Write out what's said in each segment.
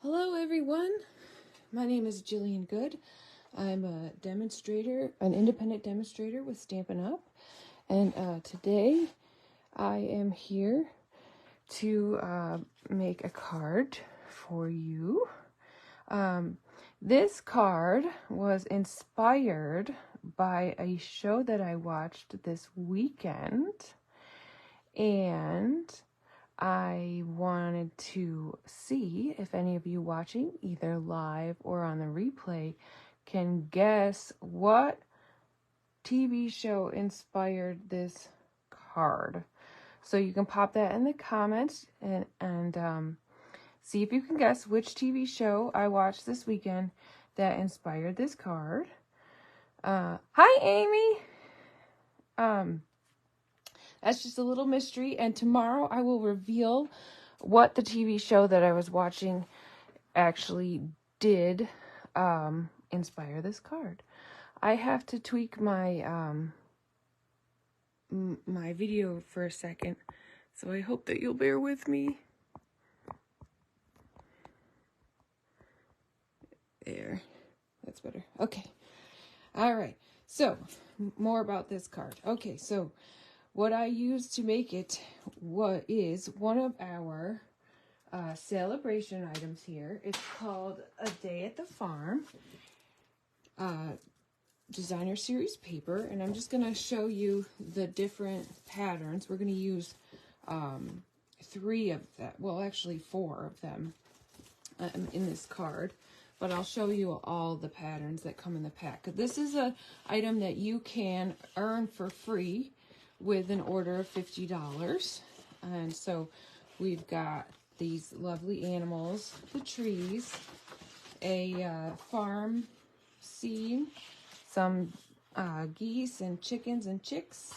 Hello everyone, my name is Jillian Good. I'm a demonstrator, an independent demonstrator with Stampin' Up. And today I am here to make a card for you. This card was inspired by a show that I watched this weekend, and I wanted to see if any of you watching, either live or on the replay, can guess what TV show inspired this card. So you can pop that in the comments and see if you can guess which TV show I watched this weekend that inspired this card. Hi, Amy! That's just a little mystery, and tomorrow I will reveal what the TV show that I was watching actually did inspire this card. I have to tweak my my video for a second, so I hope that you'll bear with me. There, that's better. Okay, all right, so more about this card. Okay, so what I used to make it is one of our celebration items here. It's called A Day at the Farm Designer Series paper, and I'm just going to show you the different patterns. We're going to use 3 of them, well actually 4 of them in this card, but I'll show you all the patterns that come in the pack. This is an item that you can earn for free with an order of $50. And so we've got these lovely animals, the trees, a farm scene, some geese and chickens and chicks.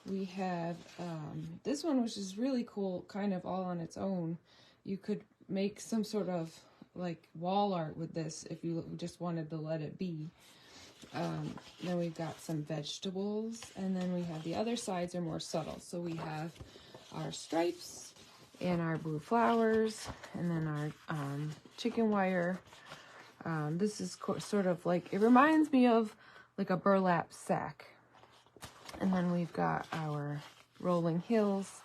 We have this one, which is really cool, kind of all on its own. You could make some sort of like wall art with this if you just wanted to let it be. Then we've got some vegetables, and then we have the other sides are more subtle. So we have our stripes and our blue flowers, and then our chicken wire. This is sort of like, it reminds me of like a burlap sack. And then we've got our rolling hills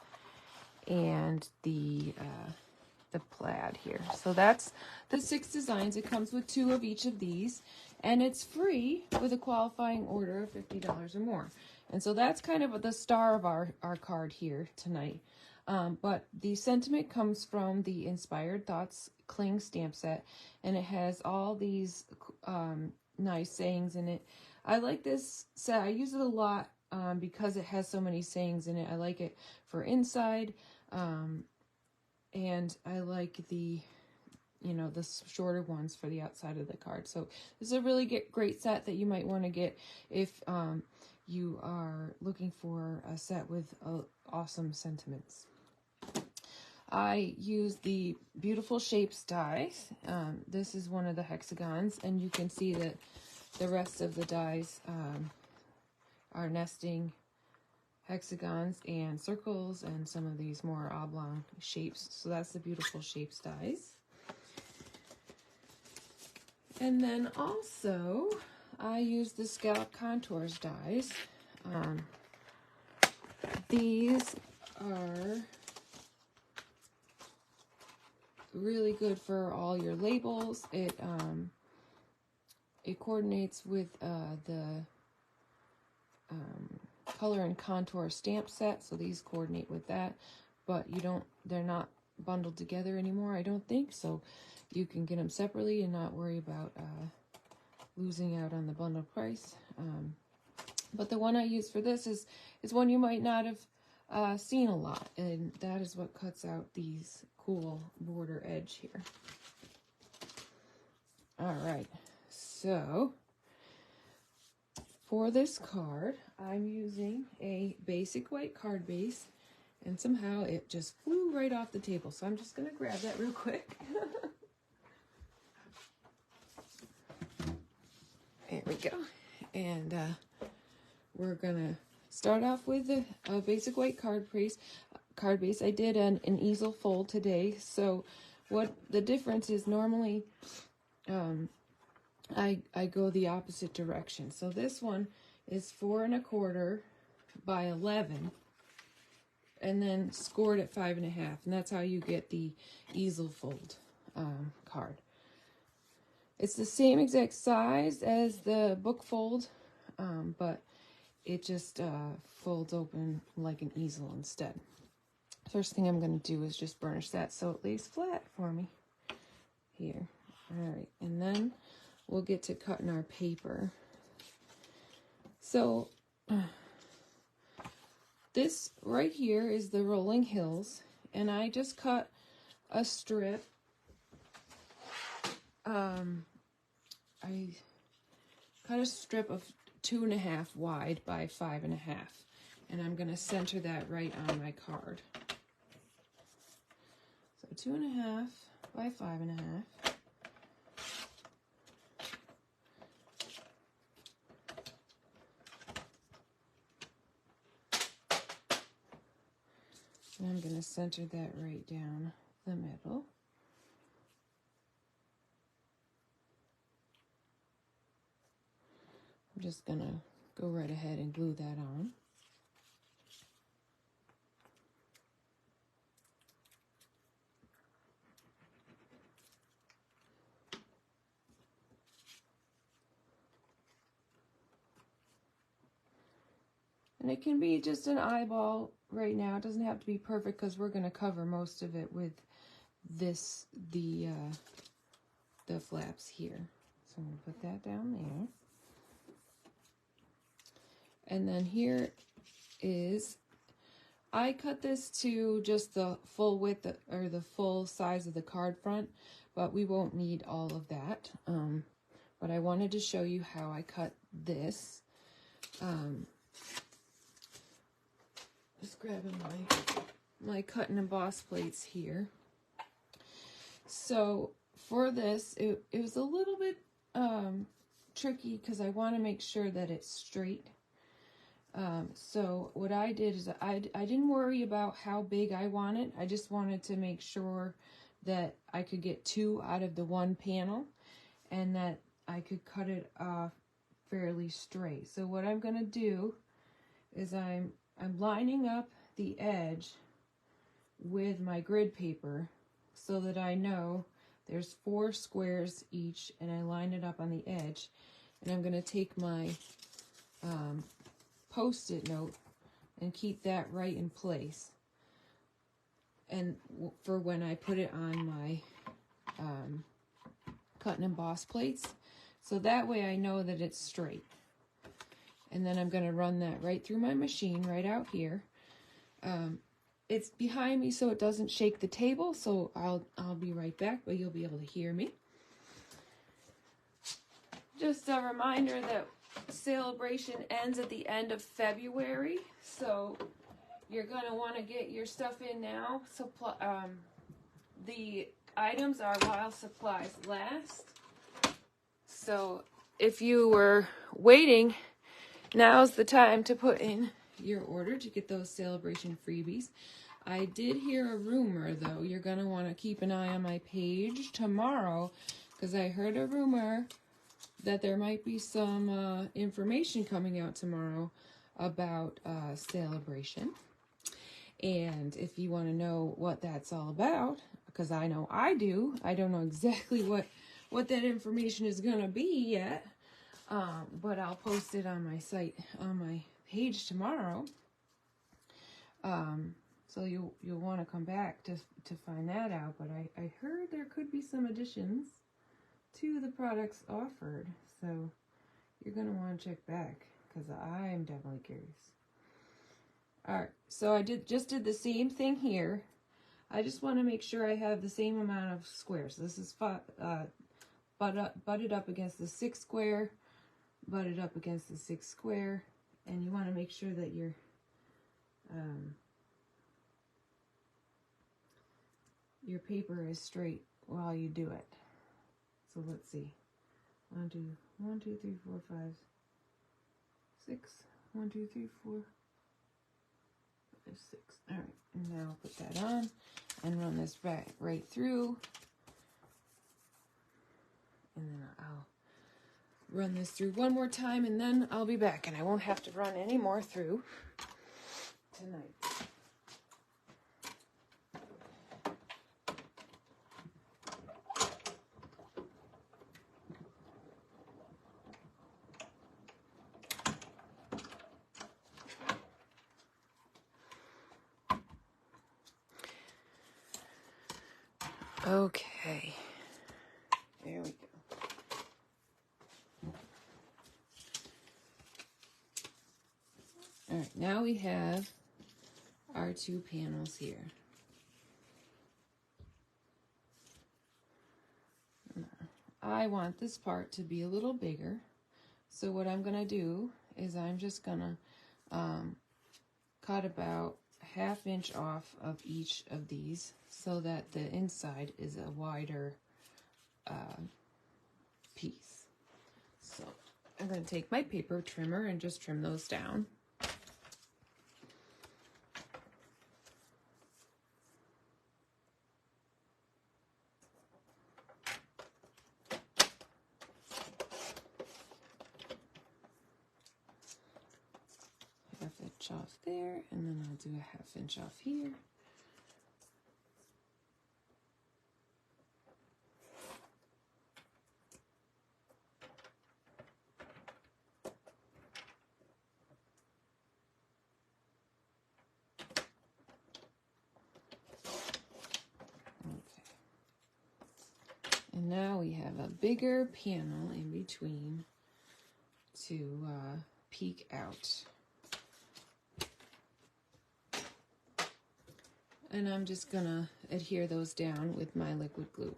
and the plaid here. So that's the 6 designs. It comes with 2 of each of these, and it's free with a qualifying order of $50 or more. And so that's kind of the star of our card here tonight. But the sentiment comes from the Inspired Thoughts Cling stamp set, and it has all these nice sayings in it. I like this set. I use it a lot because it has so many sayings in it. I like it for inside, and I like the shorter ones for the outside of the card. So this is a really great set that you might want to get if you are looking for a set with awesome sentiments. I use the Beautiful Shapes dies. This is one of the hexagons, and you can see that the rest of the dies are nesting hexagons and circles and some of these more oblong shapes. So that's the Beautiful Shapes dies. And then also I use the Scallop Contours dies. These are really good for all your labels. It coordinates with the color and contour stamp set, so these coordinate with that, but they're not bundled together anymore, I don't think, so you can get them separately and not worry about losing out on the bundle price. But the one I use for this is one you might not have seen a lot, and that is what cuts out these cool border edge here. All right, so for this card, I'm using a basic white card base, and somehow it just flew right off the table. So I'm just going to grab that real quick. There we go. And we're going to start off with a basic white card base. I did an easel fold today, so what the difference is, normally I go the opposite direction. So this one is 4 1/4 by 11, and then scored at 5 1/2, and that's how you get the easel fold card. It's the same exact size as the book fold, but it just folds open like an easel instead. First thing I'm going to do is just burnish that so it lays flat for me here. All right, and then we'll get to cutting our paper. So this right here is the rolling hills, and I just cut a strip. I cut a strip of 2 1/2 wide by 5 1/2, and I'm going to center that right on my card. So 2 1/2 by 5 1/2. And I'm going to center that right down the middle. I'm just going to go right ahead and glue that on. And it can be just an eyeball right now. It doesn't have to be perfect because we're going to cover most of it with this, the flaps here. So I'm going to put that down there. And then here is, I cut this to just the full width or the full size of the card front, but we won't need all of that. But I wanted to show you how I cut this. Just grabbing my cut and emboss plates here. So for this, it was a little bit tricky because I want to make sure that it's straight. So what I did is I didn't worry about how big I wanted. I just wanted to make sure that I could get 2 out of the 1 panel and that I could cut it off fairly straight. So what I'm going to do is I'm lining up the edge with my grid paper so that I know there's 4 squares each, and I line it up on the edge. And I'm going to take my Post-it note and keep that right in place, and for when I put it on my cut and emboss plates, so that way I know that it's straight. And then I'm going to run that right through my machine right out here. It's behind me so it doesn't shake the table, so I'll be right back, but you'll be able to hear me. Just a reminder that celebration ends at the end of February, so you're going to want to get your stuff in now. The items are while supplies last. So if you were waiting, now's the time to put in your order to get those celebration freebies. I did hear a rumor, though. You're going to want to keep an eye on my page tomorrow, because I heard a rumor that there might be some information coming out tomorrow about celebration. And if you want to know what that's all about, because I know I do, I don't know exactly what that information is going to be yet, but I'll post it on my site, on my page tomorrow. So you'll want to come back to find that out. But I heard there could be some additions to the products offered, so you're going to want to check back, because I'm definitely curious. Alright, so I just did the same thing here. I just want to make sure I have the same amount of squares. This is butted up against the 6 square, butted up against the 6 square, and you want to make sure that your paper is straight while you do it. So let's see. 1, 2, 3, 4, 5, 6. 1, 2, 3, 4, 5, 6. All right, and now I'll put that on and run this back right through. And then I'll run this through one more time, and then I'll be back, and I won't have to run any more through tonight. Okay, there we go. All right, now we have our 2 panels here. I want this part to be a little bigger, so what I'm going to do is I'm just going to cut about 1/2 inch off of each of these so that the inside is a wider piece. So I'm going to take my paper trimmer and just trim those down. Off there, and then I'll do a 1/2 inch off here. Okay. And now we have a bigger panel in between to peek out. And I'm just gonna adhere those down with my liquid glue.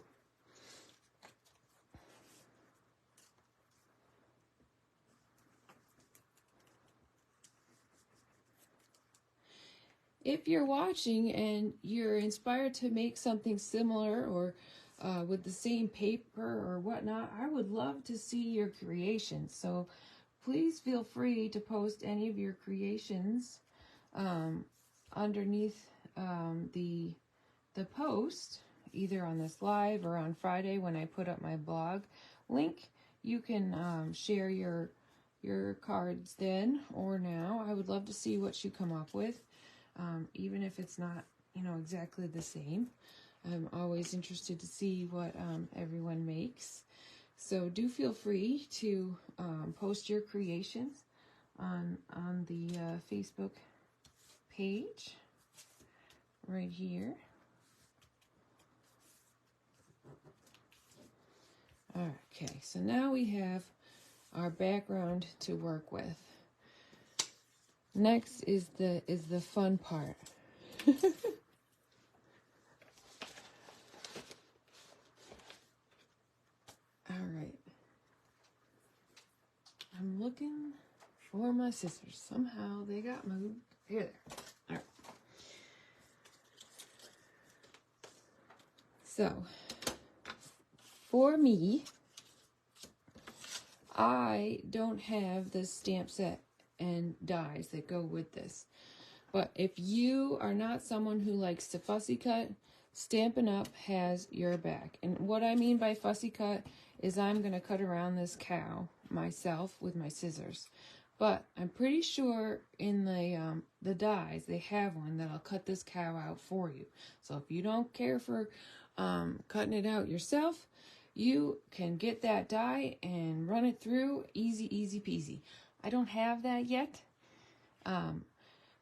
If you're watching and you're inspired to make something similar or with the same paper or whatnot, I would love to see your creations. So please feel free to post any of your creations underneath the post, either on this live or on Friday when I put up my blog link. You can share your cards then or now. I would love to see what you come up with, even if it's not, you know, exactly the same. I'm always interested to see what everyone makes. So do feel free to post your creations on the Facebook page right here. Okay, so now we have our background to work with. Next is the fun part. All right. I'm looking for my scissors. Somehow they got moved. Here they are. All right. So, for me, I don't have the stamp set and dies that go with this. But if you are not someone who likes to fussy cut, Stampin' Up! Has your back. And what I mean by fussy cut is I'm going to cut around this cow myself with my scissors. But I'm pretty sure in the dies they have one that'll cut this cow out for you. So if you don't care for cutting it out yourself, you can get that die and run it through easy, easy peasy. I don't have that yet.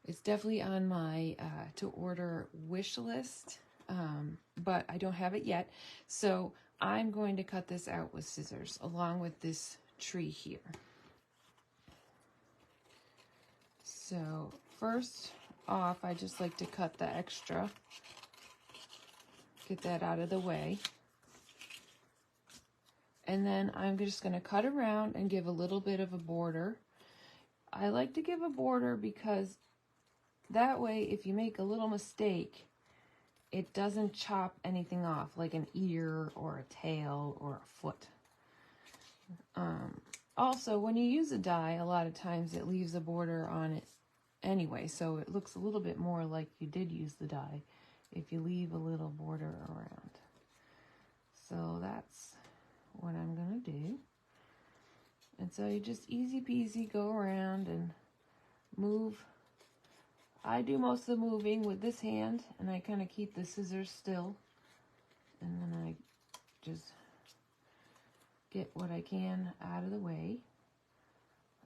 It's definitely on my to order wish list, but I don't have it yet. So I'm going to cut this out with scissors along with this tree here. So first off, I just like to cut the extra, get that out of the way. And then I'm just going to cut around and give a little bit of a border. I like to give a border because that way, if you make a little mistake, it doesn't chop anything off, like an ear or a tail or a foot. Also, when you use a die, a lot of times it leaves a border on it anyway, so it looks a little bit more like you did use the die if you leave a little border around. So that's what I'm gonna do. And so you just easy peasy go around and move. I do most of the moving with this hand, and I kind of keep the scissors still, and then I just get what I can out of the way.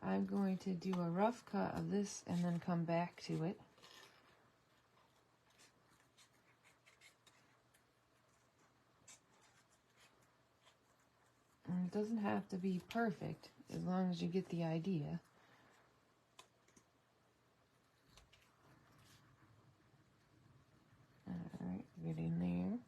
I'm going to do a rough cut of this and then come back to it. And it doesn't have to be perfect as long as you get the idea. Alright, get in there.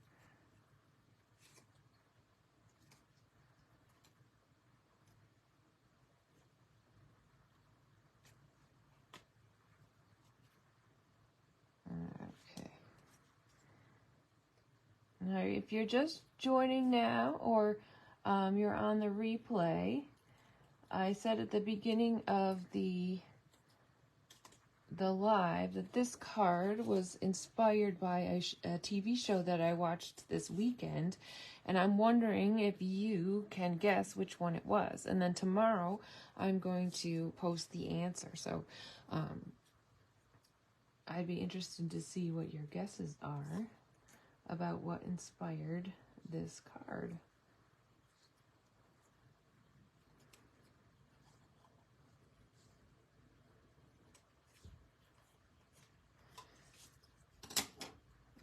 Okay. Now, if you're just joining now, or you're on the replay, I said at the beginning of the live that this card was inspired by a TV show that I watched this weekend, and I'm wondering if you can guess which one it was. And then tomorrow I'm going to post the answer, so I'd be interested to see what your guesses are about what inspired this card.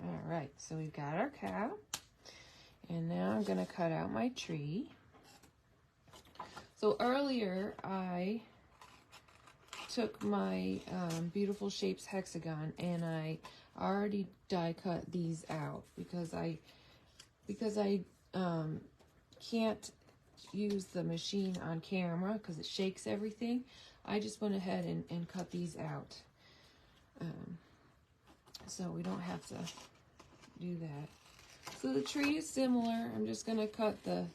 All right, so we've got our cow, and now I'm going to cut out my tree. So earlier I took my Beautiful Shapes hexagon, and I already die cut these out because I can't use the machine on camera because it shakes everything. I just went ahead and cut these out. So we don't have to do that. So the tree is similar. I'm just going to cut the,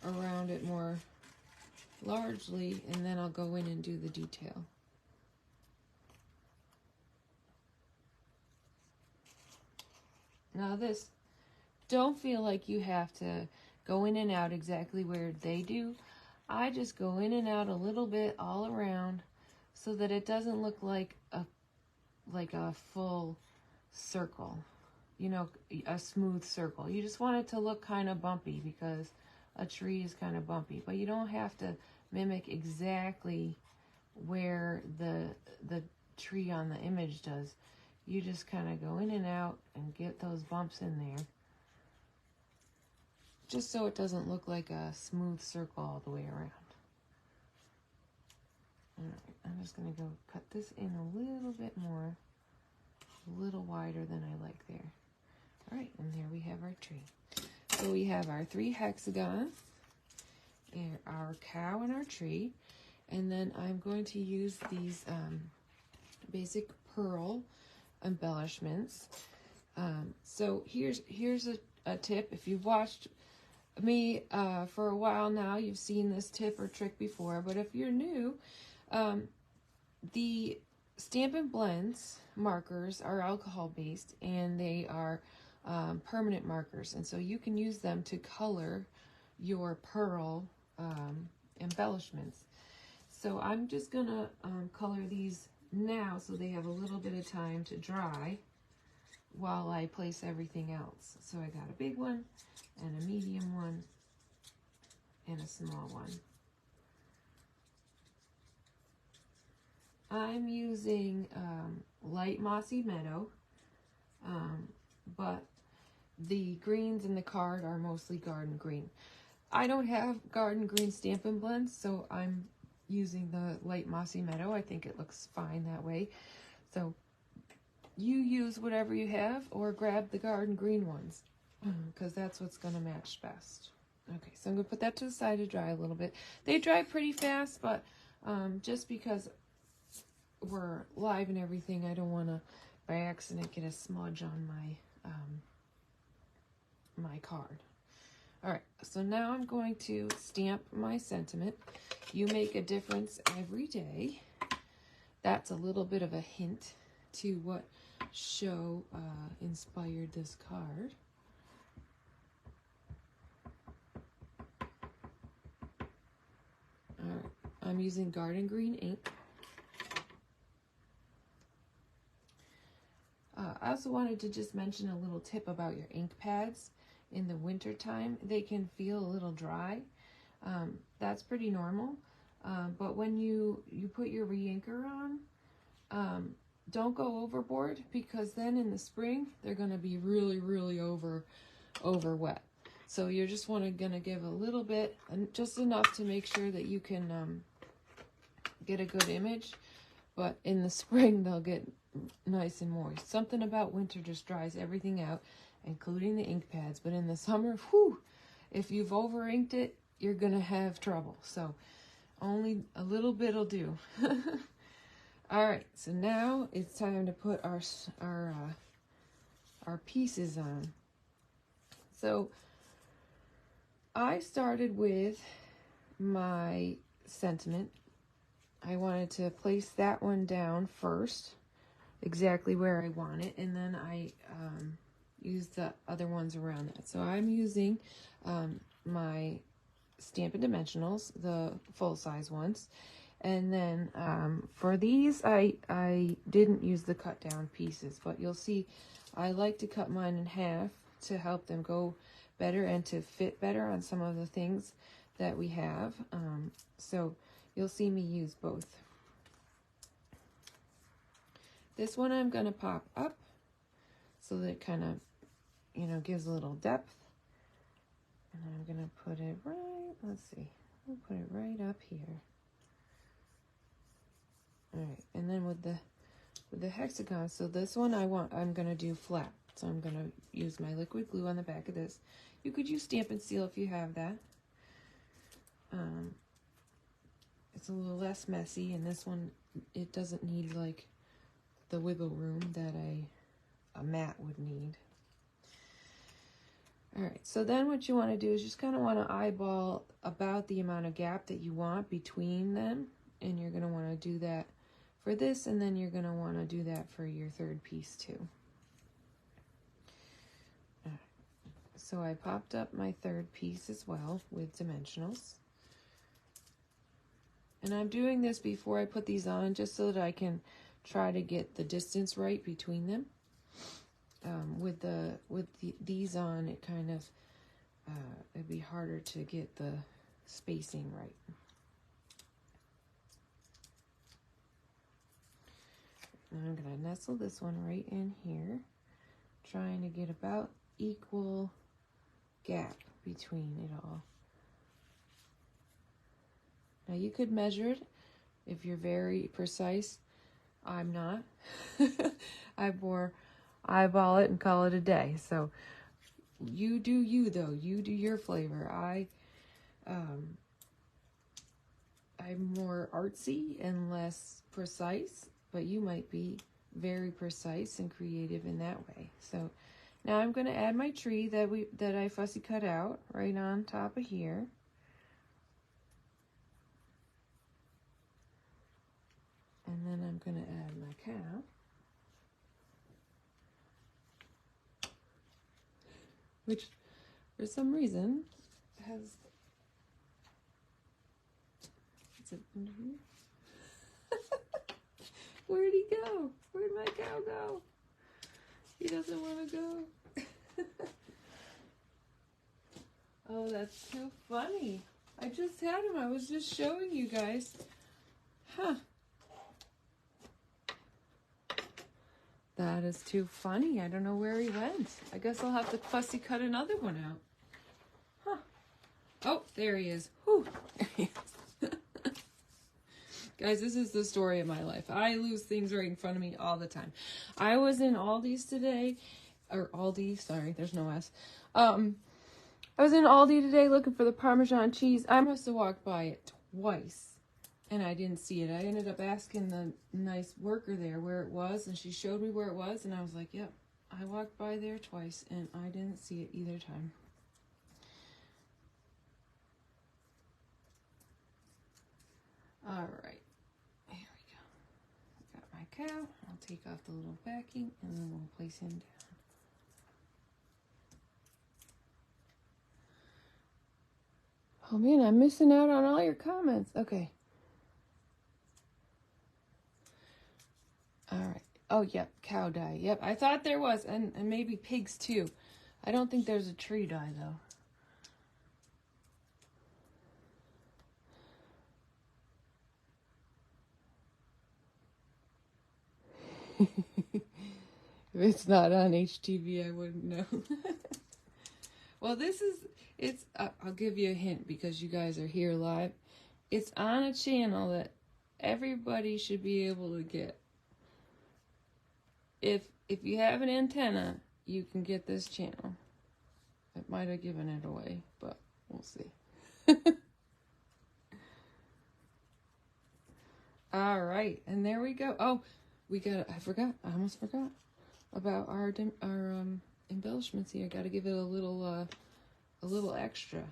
around it more largely, and then I'll go in and do the detail. Now this, don't feel like you have to go in and out exactly where they do. I just go in and out a little bit all around so that it doesn't look like a full circle, a smooth circle. You just want it to look kind of bumpy because a tree is kind of bumpy, but you don't have to mimic exactly where the tree on the image does. You just kind of go in and out and get those bumps in there, just so it doesn't look like a smooth circle all the way around. All right, I'm just going to go cut this in a little bit more, a little wider than I like there. All right, and there we have our tree. So we have our 3 hexagons, and our cow and our tree, and then I'm going to use these basic pearl embellishments. So here's a tip. If you've watched me for a while now, you've seen this tip or trick before, but if you're new, the Stampin' Blends markers are alcohol based, and they are permanent markers, and so you can use them to color your pearl embellishments. So I'm just gonna color these now so they have a little bit of time to dry while I place everything else. So I got a big one and a medium one and a small one. I'm using light mossy meadow, but the greens in the card are mostly garden green. I don't have garden green Stampin' Blends, so I'm using the light mossy meadow. I think it looks fine that way. So you use whatever you have, or grab the garden green ones, because that's what's going to match best. Okay, so I'm going to put that to the side to dry a little bit. They dry pretty fast, but just because we're live and everything, I don't want to by accident get a smudge on my my card. All right, so now I'm going to stamp my sentiment. You make a difference every day. that's a little bit of a hint to what show inspired this card. All right, I'm using Garden Green ink. I also wanted to just mention a little tip about your ink pads. In the winter time, they can feel a little dry. That's pretty normal. But when you put your re-inker on, don't go overboard, because then in the spring, they're going to be really, really over wet. So you're just going to give a little bit, just enough to make sure that you can get a good image. But in the spring, they'll get nice and moist. Something about winter just dries everything out, including the ink pads. But in the summer, whew, if you've over inked it, you're going to have trouble. So only a little bit will do. All right, so now it's time to put our pieces on. So I started with my sentiment. I wanted to place that one down first, exactly where I want it, and then I use the other ones around that. So I'm using my Stampin' Dimensionals, the full-size ones. And then for these, I didn't use the cut-down pieces, but you'll see I like to cut mine in half to help them go better and to fit better on some of the things that we have. So you'll see me use both. This one I'm going to pop up so that it kind of, you know, gives a little depth. And I'm going to put it right, let's see, I'll put it right up here. All right, and then with the hexagon, so this one I'm going to do flat. So I'm going to use my liquid glue on the back of this. You could use Stampin' Seal if you have that. It's a little less messy, and this one, it doesn't need like the wiggle room that a mat would need. All right, so then what you want to do is just kind of want to eyeball about the amount of gap that you want between them, and you're going to want to do that for this, and then you're going to want to do that for your third piece too. All right. So I popped up my third piece as well with dimensionals. And I'm doing this before I put these on, just so that I can try to get the distance right between them. With these on, it kind of it'd be harder to get the spacing right. And I'm gonna nestle this one right in here, trying to get about equal gap between it all. Now you could measure it if you're very precise. I'm not. I more eyeball it and call it a day. So you do you, though. You do your flavor. I'm more artsy and less precise, but you might be very precise and creative in that way. So now I'm going to add my tree that I fussy cut out right on top of here. And then I'm going to add my cow. Which, for some reason, has... Is it under here? Where'd he go? Where'd my cow go? He doesn't want to go. Oh, that's too funny. I just had him. I was just showing you guys. Huh. That is too funny. I don't know where he went. I guess I'll have to fussy cut another one out. Huh. Oh, there he is. Whew. Guys, this is the story of my life. I lose things right in front of me all the time. I was in Aldi's today, or Aldi, sorry, there's no S. I was in Aldi today looking for the Parmesan cheese. I must have walked by it twice. And I didn't see it. I ended up asking the nice worker there where it was, and she showed me where it was, and I was like, yep, I walked by there twice, and I didn't see it either time. All right, here we go. cow. I'll take off the little backing and then we'll place him down. Oh man, I'm missing out on all your comments. Okay. All right. Oh, yep, cow dye. Yep, I thought there was, and maybe pigs too. I don't think there's a tree dye though. If it's not on HTV, I wouldn't know. Well, I'll give you a hint because you guys are here live. It's on a channel that everybody should be able to get. If you have an antenna, you can get this channel. It might have given it away, but we'll see. All right, and there we go. Oh, I almost forgot about our embellishments here. Got to give it a little extra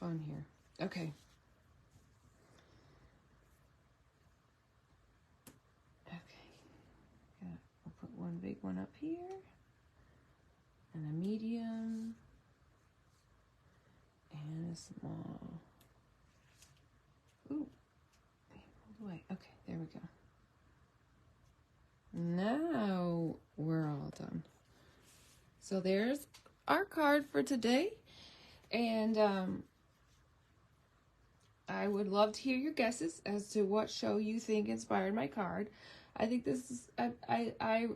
fun here. Okay. We'll put one big one up here, and a medium, and a small. Ooh, hold away. Okay, there we go. Now we're all done. So there's our card for today, and I would love to hear your guesses as to what show you think inspired my card. I think this is I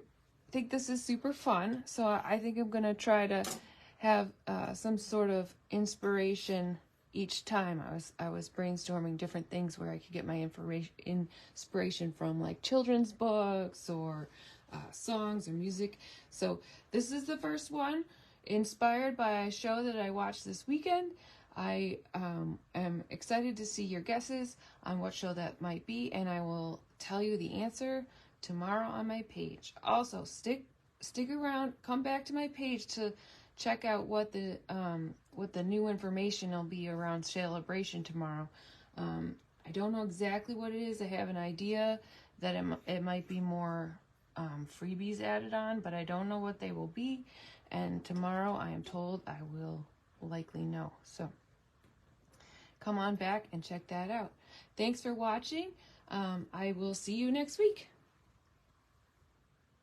think this is super fun, so I think I'm gonna try to have some sort of inspiration each time. I was brainstorming different things where I could get my inspiration from, like children's books or songs or music. So this is the first one, inspired by a show that I watched this weekend. I am excited to see your guesses on what show that might be, and I will tell you the answer tomorrow on my page. Also, stick around, come back to my page to check out what the new information will be around Celebration tomorrow. I don't know exactly what it is. I have an idea that it might be more freebies added on, but I don't know what they will be. And tomorrow, I am told I will likely know. So come on back and check that out. Thanks for watching. I will see you next week.